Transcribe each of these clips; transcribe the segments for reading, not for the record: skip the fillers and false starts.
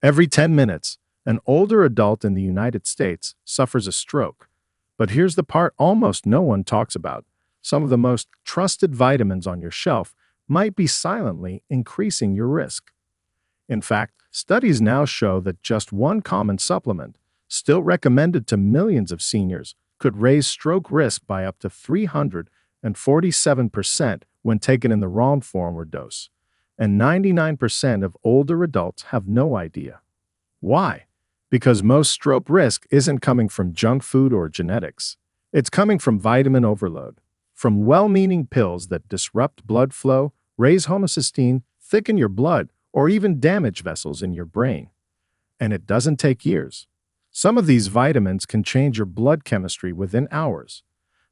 Every 10 minutes, an older adult in the United States suffers a stroke. But here's the part almost no one talks about. Some of the most trusted vitamins on your shelf might be silently increasing your risk. In fact, studies now show that just one common supplement, still recommended to millions of seniors, could raise stroke risk by up to 347% when taken in the wrong form or dose. And 99% of older adults have no idea. Why? Because most stroke risk isn't coming from junk food or genetics. It's coming from vitamin overload, from well-meaning pills that disrupt blood flow, raise homocysteine, thicken your blood, or even damage vessels in your brain. And it doesn't take years. Some of these vitamins can change your blood chemistry within hours.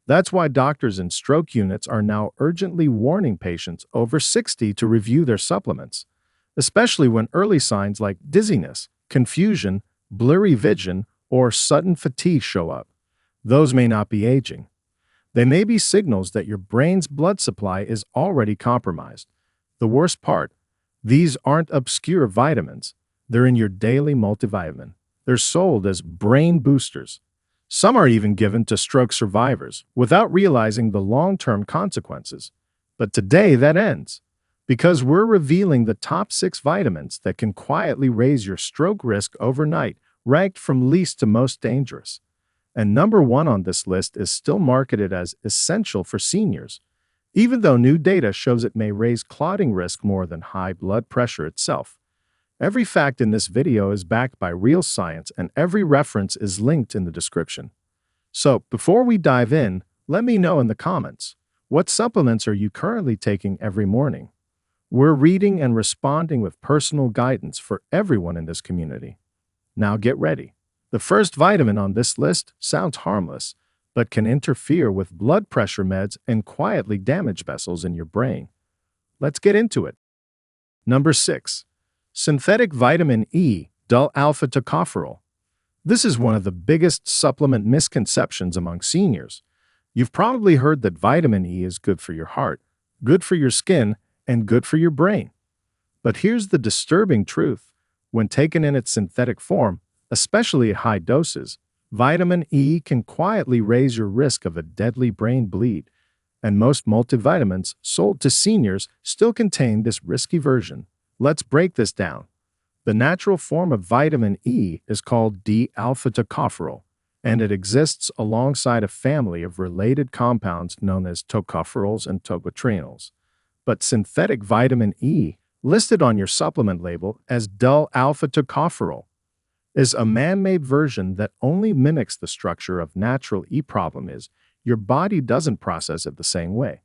That's why doctors in stroke units are now urgently warning patients over 60 to review their supplements, especially when early signs like dizziness, confusion, blurry vision, or sudden fatigue show up. Those may not be aging. They may be signals that your brain's blood supply is already compromised. The worst part, these aren't obscure vitamins. They're in your daily multivitamin. They're sold as brain boosters. Some are even given to stroke survivors without realizing the long-term consequences. But today that ends, because we're revealing the top 6 vitamins that can quietly raise your stroke risk overnight, ranked from least to most dangerous. And number 1 on this list is still marketed as essential for seniors, even though new data shows it may raise clotting risk more than high blood pressure itself. Every fact in this video is backed by real science, and every reference is linked in the description. So, before we dive in, let me know in the comments, what supplements are you currently taking every morning? We're reading and responding with personal guidance for everyone in this community. Now get ready. The first vitamin on this list sounds harmless, but can interfere with blood pressure meds and quietly damage vessels in your brain. Let's get into it. Number 6. Synthetic vitamin E, alpha-tocopherol. This is one of the biggest supplement misconceptions among seniors. You've probably heard that vitamin E is good for your heart, good for your skin, and good for your brain. But here's the disturbing truth. When taken in its synthetic form, especially at high doses, vitamin E can quietly raise your risk of a deadly brain bleed. And most multivitamins sold to seniors still contain this risky version. Let's break this down. The natural form of vitamin E is called D-alpha-tocopherol, and it exists alongside a family of related compounds known as tocopherols and tocotrienols. But synthetic vitamin E, listed on your supplement label as alpha-tocopherol, is a man-made version that only mimics the structure of natural E. Problem is, your body doesn't process it the same way.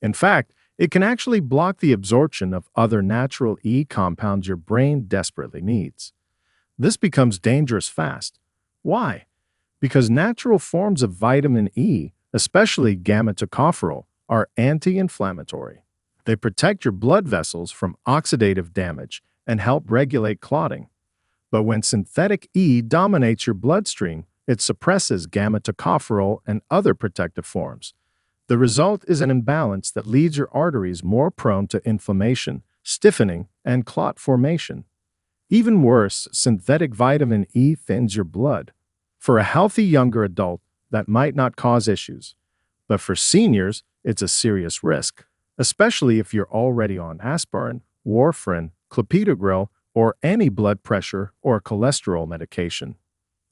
In fact, it can actually block the absorption of other natural E compounds your brain desperately needs. This becomes dangerous fast. Why? Because natural forms of vitamin E, especially gamma-tocopherol, are anti-inflammatory. They protect your blood vessels from oxidative damage and help regulate clotting. But when synthetic E dominates your bloodstream, it suppresses gamma-tocopherol and other protective forms. The result is an imbalance that leaves your arteries more prone to inflammation, stiffening, and clot formation. Even worse, synthetic vitamin E thins your blood. For a healthy younger adult, that might not cause issues. But for seniors, it's a serious risk, especially if you're already on aspirin, warfarin, clopidogrel, or any blood pressure or cholesterol medication.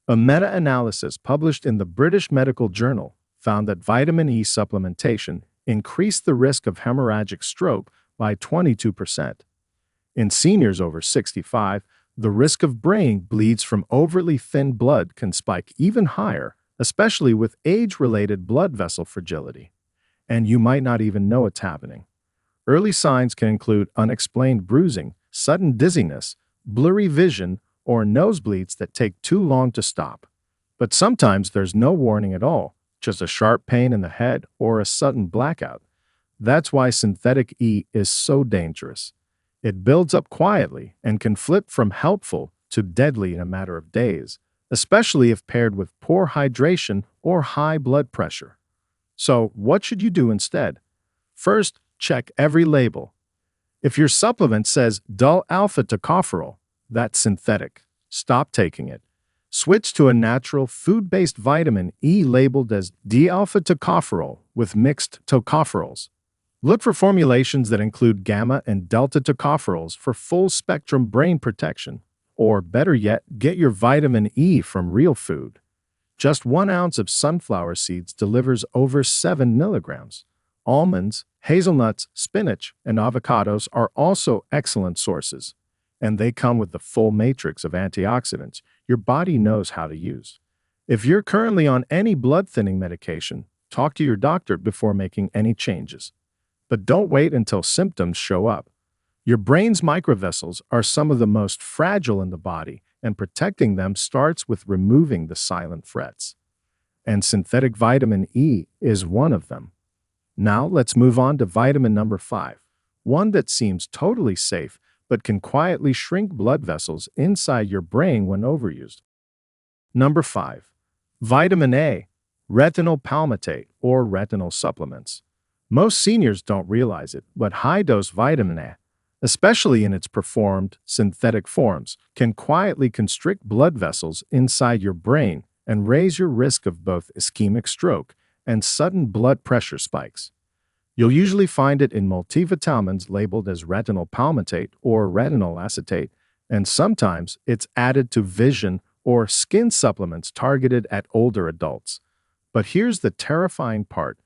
A meta-analysis published in the British Medical Journal found that vitamin E supplementation increased the risk of hemorrhagic stroke by 22%. In seniors over 65, the risk of brain bleeds from overly thin blood can spike even higher, especially with age-related blood vessel fragility. And you might not even know it's happening. Early signs can include unexplained bruising, sudden dizziness, blurry vision, or nosebleeds that take too long to stop. But sometimes there's no warning at all, just a sharp pain in the head or a sudden blackout. That's why synthetic E is so dangerous. It builds up quietly and can flip from helpful to deadly in a matter of days, especially if paired with poor hydration or high blood pressure. So, what should you do instead? First, check every label. If your supplement says alpha-tocopherol, that's synthetic. Stop taking it. Switch to a natural food-based vitamin E labeled as D-alpha tocopherol with mixed tocopherols. Look for formulations that include gamma and delta tocopherols for full-spectrum brain protection. Or better yet, get your vitamin E from real food. Just 1 ounce of sunflower seeds delivers over 7 milligrams. Almonds, hazelnuts, spinach, and avocados are also excellent sources, and they come with the full matrix of antioxidants your body knows how to use. If you're currently on any blood-thinning medication, talk to your doctor before making any changes. But don't wait until symptoms show up. Your brain's microvessels are some of the most fragile in the body, and protecting them starts with removing the silent threats. And synthetic vitamin E is one of them. Now let's move on to vitamin number 5, one that seems totally safe but can quietly shrink blood vessels inside your brain when overused. Number 5. Vitamin A, retinol palmitate or retinol supplements. Most seniors don't realize it, but high-dose vitamin A, especially in its performed synthetic forms, can quietly constrict blood vessels inside your brain and raise your risk of both ischemic stroke and sudden blood pressure spikes. You'll usually find it in multivitamins labeled as retinol palmitate or retinol acetate, and sometimes it's added to vision or skin supplements targeted at older adults. But here's the terrifying part.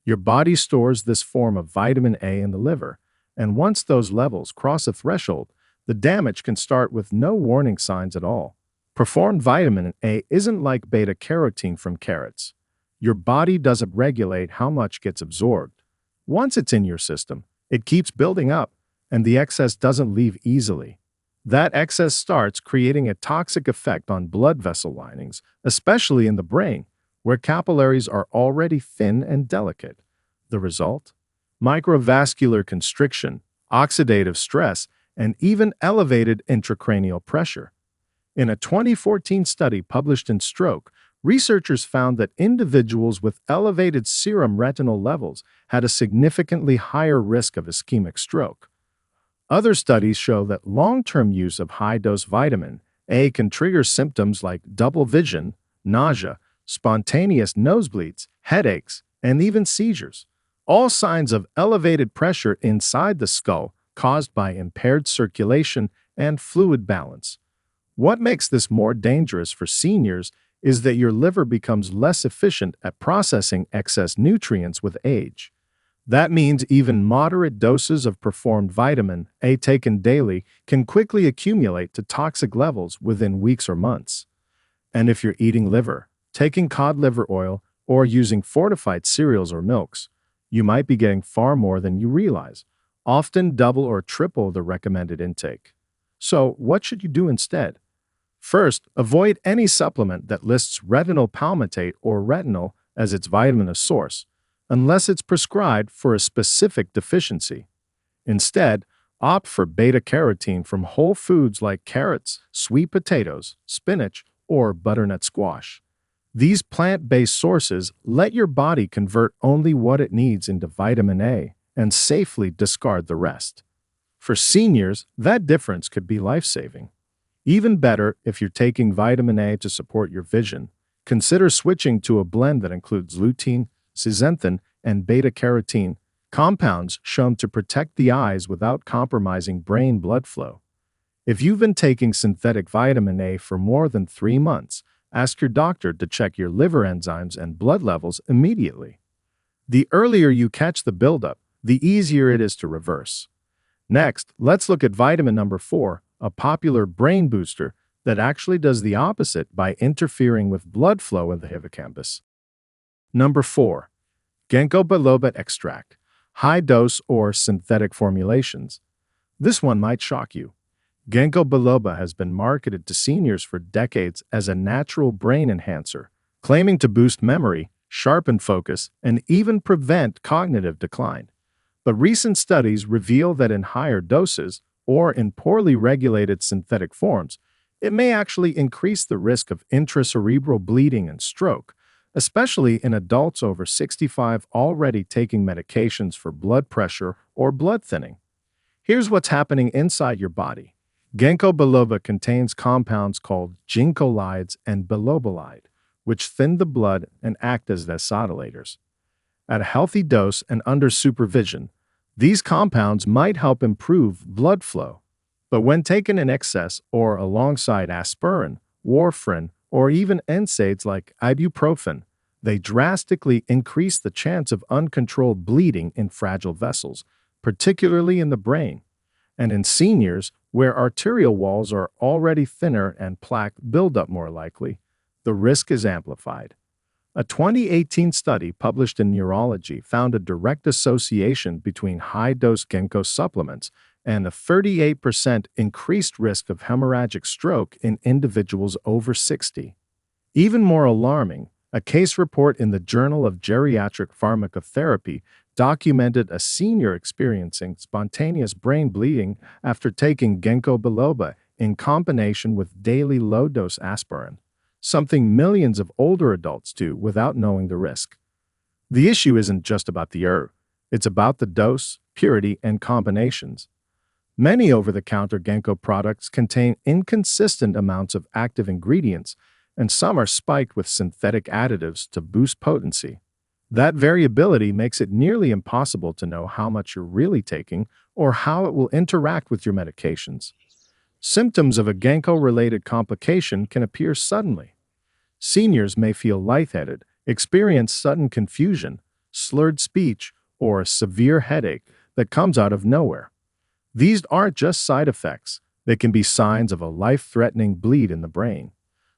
Your body stores this form of vitamin A in the liver, and once those levels cross a threshold, the damage can start with no warning signs at all. Performed vitamin A isn't like beta-carotene from carrots. Your body doesn't regulate how much gets absorbed. Once it's in your system, it keeps building up, and the excess doesn't leave easily. That excess starts creating a toxic effect on blood vessel linings, especially in the brain, where capillaries are already thin and delicate. The result? Microvascular constriction, oxidative stress, and even elevated intracranial pressure. In a 2014 study published in Stroke, researchers found that individuals with elevated serum retinol levels had a significantly higher risk of ischemic stroke. Other studies show that long-term use of high-dose vitamin A can trigger symptoms like double vision, nausea, spontaneous nosebleeds, headaches, and even seizures, all signs of elevated pressure inside the skull caused by impaired circulation and fluid balance. What makes this more dangerous for seniors is that your liver becomes less efficient at processing excess nutrients with age. That means even moderate doses of performed vitamin A taken daily can quickly accumulate to toxic levels within weeks or months. And if you're eating liver, taking cod liver oil, or using fortified cereals or milks, you might be getting far more than you realize, often double or triple the recommended intake. So, what should you do instead? First, avoid any supplement that lists retinol palmitate or retinol as its vitamin source, unless it's prescribed for a specific deficiency. Instead, opt for beta-carotene from whole foods like carrots, sweet potatoes, spinach, or butternut squash. These plant-based sources let your body convert only what it needs into vitamin A and safely discard the rest. For seniors, that difference could be life-saving. Even better, if you're taking vitamin A to support your vision, consider switching to a blend that includes lutein, zeaxanthin, and beta-carotene, compounds shown to protect the eyes without compromising brain blood flow. If you've been taking synthetic vitamin A for more than 3 months, ask your doctor to check your liver enzymes and blood levels immediately. The earlier you catch the buildup, the easier it is to reverse. Next, let's look at vitamin number 4, a popular brain booster that actually does the opposite by interfering with blood flow in the hippocampus. Number 4. Ginkgo biloba extract, high-dose or synthetic formulations. This one might shock you. Ginkgo biloba has been marketed to seniors for decades as a natural brain enhancer, claiming to boost memory, sharpen focus, and even prevent cognitive decline. But recent studies reveal that in higher doses, or in poorly regulated synthetic forms, it may actually increase the risk of intracerebral bleeding and stroke, especially in adults over 65 already taking medications for blood pressure or blood thinning. Here's what's happening inside your body. Ginkgo biloba contains compounds called ginkgolides and bilobalide, which thin the blood and act as vasodylators. At a healthy dose and under supervision, these compounds might help improve blood flow. But when taken in excess or alongside aspirin, warfarin, or even NSAIDs like ibuprofen, they drastically increase the chance of uncontrolled bleeding in fragile vessels, particularly in the brain. And in seniors, where arterial walls are already thinner and plaque buildup more likely, the risk is amplified. A 2018 study published in Neurology found a direct association between high-dose ginkgo supplements and a 38% increased risk of hemorrhagic stroke in individuals over 60. Even more alarming, a case report in the Journal of Geriatric Pharmacotherapy documented a senior experiencing spontaneous brain bleeding after taking ginkgo biloba in combination with daily low-dose aspirin, something millions of older adults do without knowing the risk. The issue isn't just about the herb, it's about the dose, purity, and combinations. Many over-the-counter ginkgo products contain inconsistent amounts of active ingredients, and some are spiked with synthetic additives to boost potency. That variability makes it nearly impossible to know how much you're really taking or how it will interact with your medications. Symptoms of a ginkgo-related complication can appear suddenly. Seniors may feel lightheaded, experience sudden confusion, slurred speech, or a severe headache that comes out of nowhere. These aren't just side effects, they can be signs of a life-threatening bleed in the brain.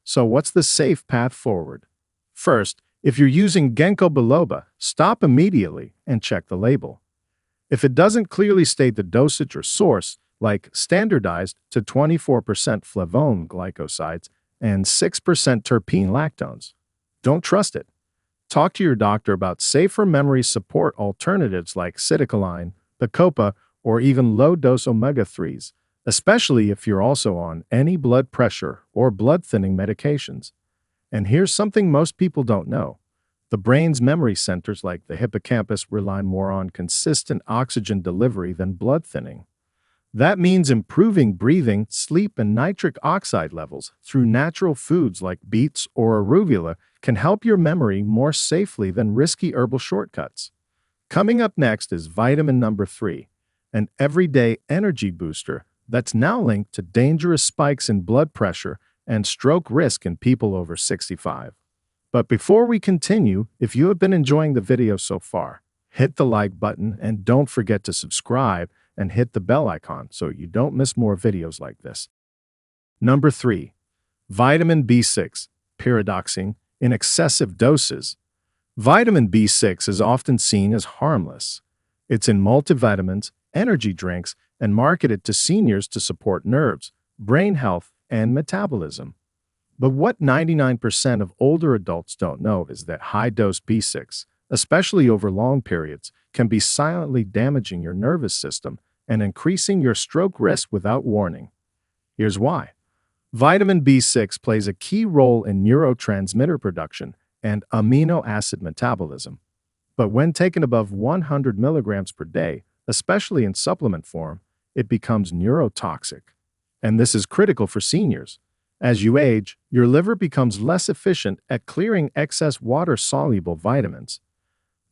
So what's the safe path forward? First, if you're using ginkgo biloba, stop immediately and check the label. If it doesn't clearly state the dosage or source, like standardized to 24% flavone glycosides and 6% terpene lactones, don't trust it. Talk to your doctor about safer memory support alternatives like citicoline, bacopa, or even low-dose omega-3s, especially if you're also on any blood pressure or blood-thinning medications. And here's something most people don't know. The brain's memory centers like the hippocampus rely more on consistent oxygen delivery than blood thinning. That means improving breathing, sleep, and nitric oxide levels through natural foods like beets or arugula can help your memory more safely than risky herbal shortcuts. Coming up next is vitamin number 3, an everyday energy booster that's now linked to dangerous spikes in blood pressure and stroke risk in people over 65. But before we continue, if you have been enjoying the video so far, hit the like button and don't forget to subscribe and hit the bell icon so you don't miss more videos like this. Number 3. Vitamin B6, pyridoxine, in excessive doses. Vitamin B6 is often seen as harmless. It's in multivitamins, energy drinks, and marketed to seniors to support nerves, brain health, and metabolism. But what 99% of older adults don't know is that high-dose B6, especially over long periods, can be silently damaging your nervous system and increasing your stroke risk without warning. Here's why. Vitamin B6 plays a key role in neurotransmitter production and amino acid metabolism. But when taken above 100 milligrams per day, especially in supplement form, it becomes neurotoxic. And this is critical for seniors. As you age, your liver becomes less efficient at clearing excess water-soluble vitamins.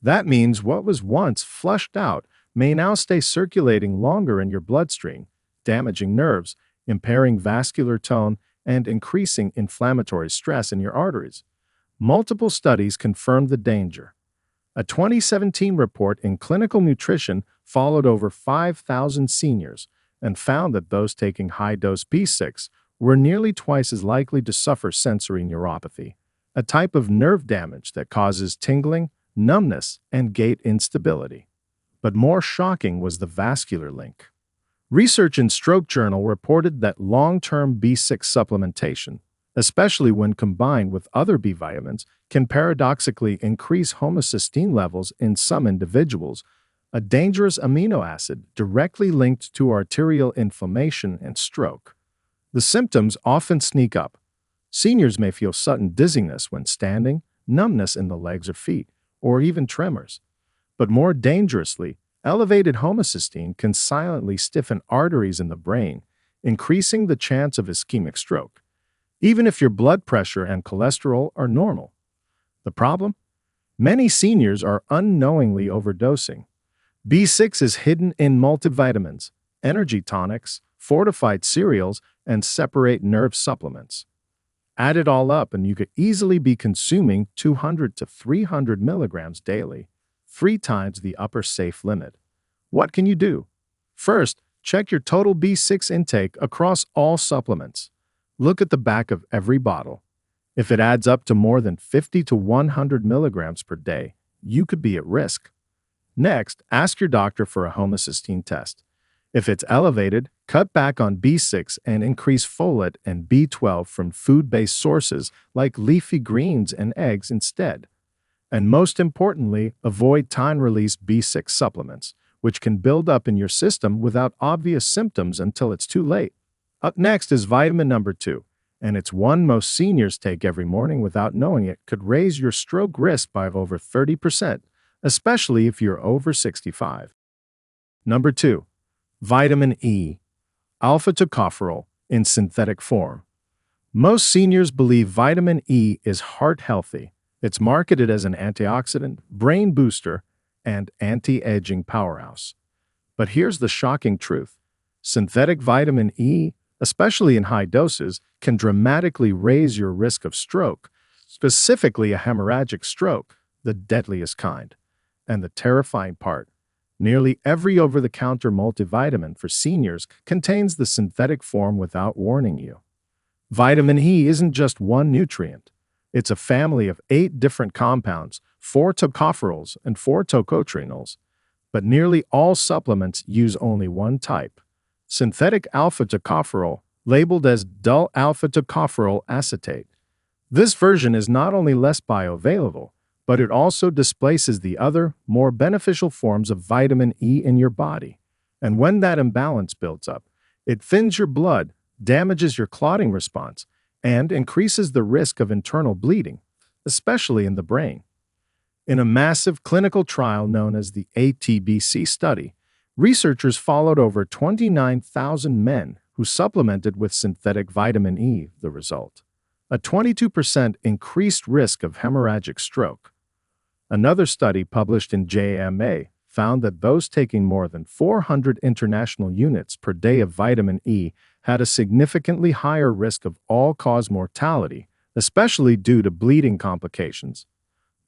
That means what was once flushed out may now stay circulating longer in your bloodstream, damaging nerves, impairing vascular tone, and increasing inflammatory stress in your arteries. Multiple studies confirmed the danger. A 2017 report in Clinical Nutrition followed over 5,000 seniors and found that those taking high-dose B6 were nearly twice as likely to suffer sensory neuropathy, a type of nerve damage that causes tingling, numbness, and gait instability. But more shocking was the vascular link. Research in Stroke Journal reported that long-term B6 supplementation, especially when combined with other B vitamins, can paradoxically increase homocysteine levels in some individuals, a dangerous amino acid directly linked to arterial inflammation and stroke. The symptoms often sneak up. Seniors may feel sudden dizziness when standing, numbness in the legs or feet, or even tremors. But more dangerously, elevated homocysteine can silently stiffen arteries in the brain, increasing the chance of ischemic stroke, even if your blood pressure and cholesterol are normal. The problem? Many seniors are unknowingly overdosing. B6 is hidden in multivitamins, energy tonics, fortified cereals, and separate nerve supplements. Add it all up, and you could easily be consuming 200 to 300 milligrams daily, 3 times the upper safe limit. What can you do? First, check your total B6 intake across all supplements. Look at the back of every bottle. If it adds up to more than 50 to 100 milligrams per day, you could be at risk. Next, ask your doctor for a homocysteine test. If it's elevated, cut back on B6 and increase folate and B12 from food-based sources like leafy greens and eggs instead. And most importantly, avoid time-release B6 supplements, which can build up in your system without obvious symptoms until it's too late. Up next is vitamin number 2, and it's one most seniors take every morning without knowing it could raise your stroke risk by over 30%, especially if you're over 65. Number 2. Vitamin E, alpha-tocopherol in synthetic form. Most seniors believe vitamin E is heart healthy. It's marketed as an antioxidant, brain booster, and anti-aging powerhouse. But here's the shocking truth. Synthetic vitamin E, especially in high doses, can dramatically raise your risk of stroke, specifically a hemorrhagic stroke, the deadliest kind. And the terrifying part, nearly every over-the-counter multivitamin for seniors contains the synthetic form without warning you. Vitamin E isn't just one nutrient. It's a family of 8 different compounds, 4 tocopherols and 4 tocotrienols. But nearly all supplements use only one type, synthetic alpha-tocopherol, labeled as dual alpha-tocopherol acetate. This version is not only less bioavailable, but it also displaces the other, more beneficial forms of vitamin E in your body. And when that imbalance builds up, it thins your blood, damages your clotting response, and increases the risk of internal bleeding, especially in the brain. In a massive clinical trial known as the ATBC study, researchers followed over 29,000 men who supplemented with synthetic vitamin E. The result: a 22% increased risk of hemorrhagic stroke. Another study published in JAMA found that those taking more than 400 international units per day of vitamin E had a significantly higher risk of all-cause mortality, especially due to bleeding complications.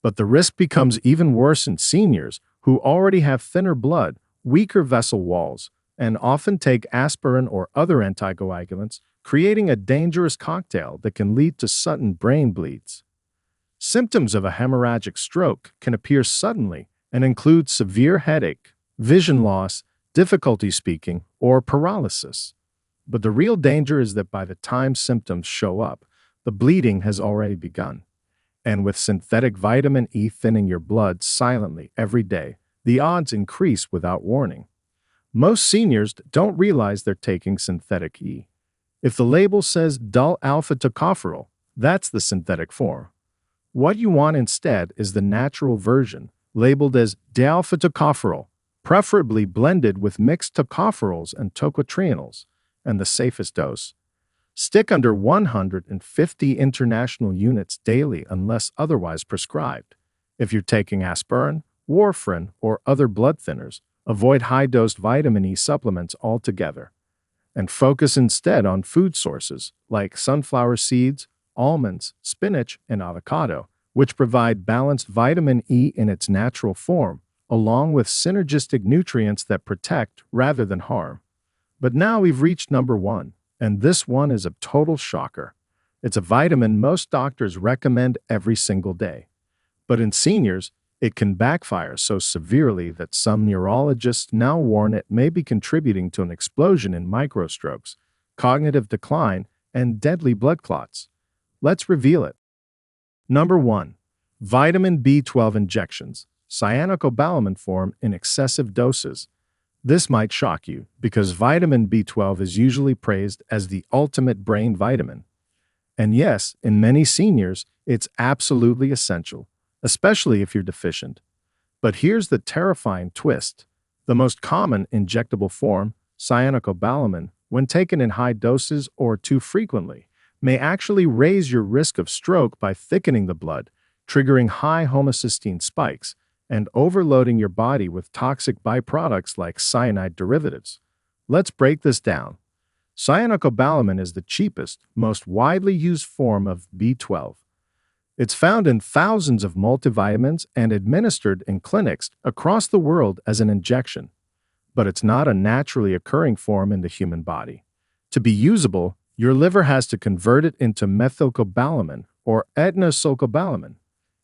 But the risk becomes even worse in seniors who already have thinner blood, weaker vessel walls, and often take aspirin or other anticoagulants, creating a dangerous cocktail that can lead to sudden brain bleeds. Symptoms of a hemorrhagic stroke can appear suddenly and include severe headache, vision loss, difficulty speaking, or paralysis. But the real danger is that by the time symptoms show up, the bleeding has already begun. And with synthetic vitamin E thinning your blood silently every day, the odds increase without warning. Most seniors don't realize they're taking synthetic E. If the label says dual alpha-tocopherol, that's the synthetic form. What you want instead is the natural version, labeled as d-alpha-tocopherol, preferably blended with mixed tocopherols and tocotrienols, and the safest dose. Stick under 150 international units daily unless otherwise prescribed. If you're taking aspirin, warfarin, or other blood thinners, avoid high-dosed vitamin E supplements altogether. And focus instead on food sources like sunflower seeds, almonds, spinach, and avocado, which provide balanced vitamin E in its natural form, along with synergistic nutrients that protect rather than harm. But now we've reached number 1, and this one is a total shocker. It's a vitamin most doctors recommend every single day. But in seniors, it can backfire so severely that some neurologists now warn it may be contributing to an explosion in microstrokes, cognitive decline, and deadly blood clots. Let's reveal it. Number 1. Vitamin B12 injections, cyanocobalamin form in excessive doses. This might shock you because vitamin B12 is usually praised as the ultimate brain vitamin. And yes, in many seniors, it's absolutely essential, especially if you're deficient. But here's the terrifying twist. The most common injectable form, cyanocobalamin, when taken in high doses or too frequently, may actually raise your risk of stroke by thickening the blood, triggering high homocysteine spikes, and overloading your body with toxic byproducts like cyanide derivatives. Let's break this down. Cyanocobalamin is the cheapest, most widely used form of B12. It's found in thousands of multivitamins and administered in clinics across the world as an injection. But it's not a naturally occurring form in the human body. To be usable, your liver has to convert it into methylcobalamin or etnosylcobalamin,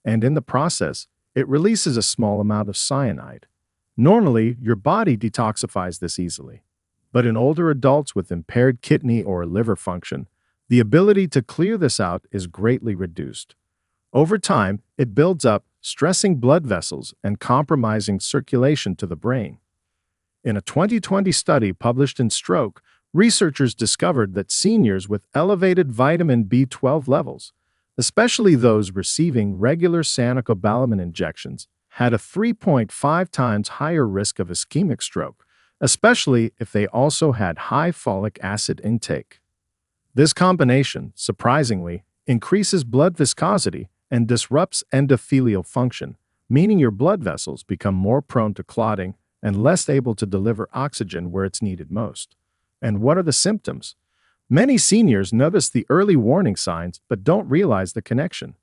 and in the process, it releases a small amount of cyanide. Normally, your body detoxifies this easily. But in older adults with impaired kidney or liver function, the ability to clear this out is greatly reduced. Over time, it builds up, stressing blood vessels and compromising circulation to the brain. In a 2020 study published in Stroke, researchers discovered that seniors with elevated vitamin B12 levels, especially those receiving regular cyanocobalamin injections, had a 3.5 times higher risk of ischemic stroke, especially if they also had high folic acid intake. This combination, surprisingly, increases blood viscosity and disrupts endothelial function, meaning your blood vessels become more prone to clotting and less able to deliver oxygen where it's needed most. And what are the symptoms? Many seniors notice the early warning signs but don't realize the connection.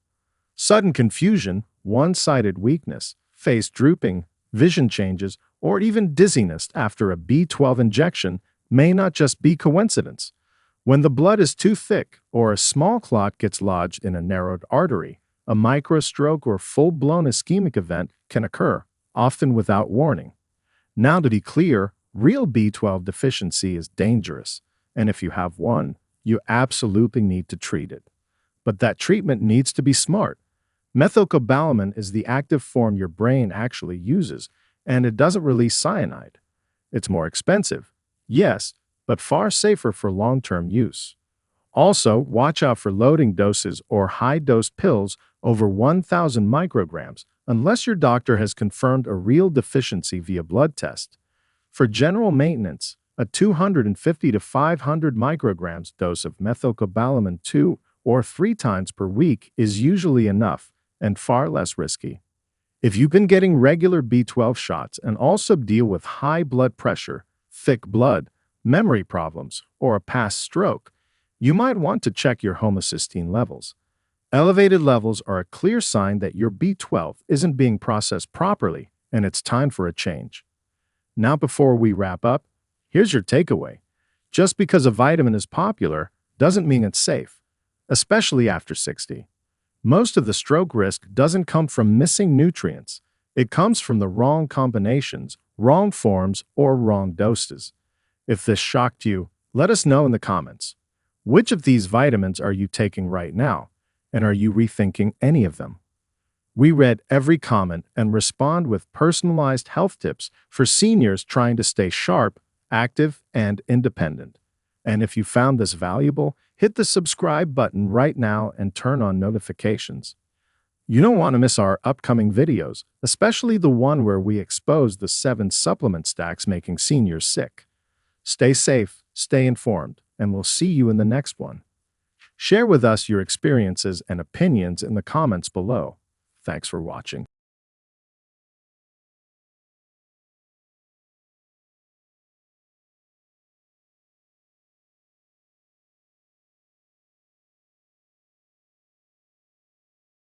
Sudden confusion, one-sided weakness, face drooping, vision changes, or even dizziness after a B12 injection may not just be coincidence. When the blood is too thick or a small clot gets lodged in a narrowed artery, a microstroke or full-blown ischemic event can occur, often without warning. Now, to be clear, real B12 deficiency is dangerous, and if you have one, you absolutely need to treat it. But that treatment needs to be smart. Methylcobalamin is the active form your brain actually uses, and it doesn't release cyanide. It's more expensive, yes, but far safer for long-term use. Also, watch out for loading doses or high-dose pills over 1,000 micrograms unless your doctor has confirmed a real deficiency via blood test. For general maintenance, a 250 to 500 micrograms dose of methylcobalamin 2 or 3 times per week is usually enough and far less risky. If you've been getting regular B12 shots and also deal with high blood pressure, thick blood, memory problems, or a past stroke, you might want to check your homocysteine levels. Elevated levels are a clear sign that your B12 isn't being processed properly and it's time for a change. Now, before we wrap up, here's your takeaway. Just because a vitamin is popular doesn't mean it's safe, especially after 60. Most of the stroke risk doesn't come from missing nutrients. It comes from the wrong combinations, wrong forms, or wrong doses. If this shocked you, let us know in the comments. Which of these vitamins are you taking right now? And are you rethinking any of them? We read every comment and respond with personalized health tips for seniors trying to stay sharp, active, and independent. And if you found this valuable, hit the subscribe button right now and turn on notifications. You don't want to miss our upcoming videos, especially the one where we expose the 7 supplement stacks making seniors sick. Stay safe, stay informed, and we'll see you in the next one. Share with us your experiences and opinions in the comments below. Thanks for watching.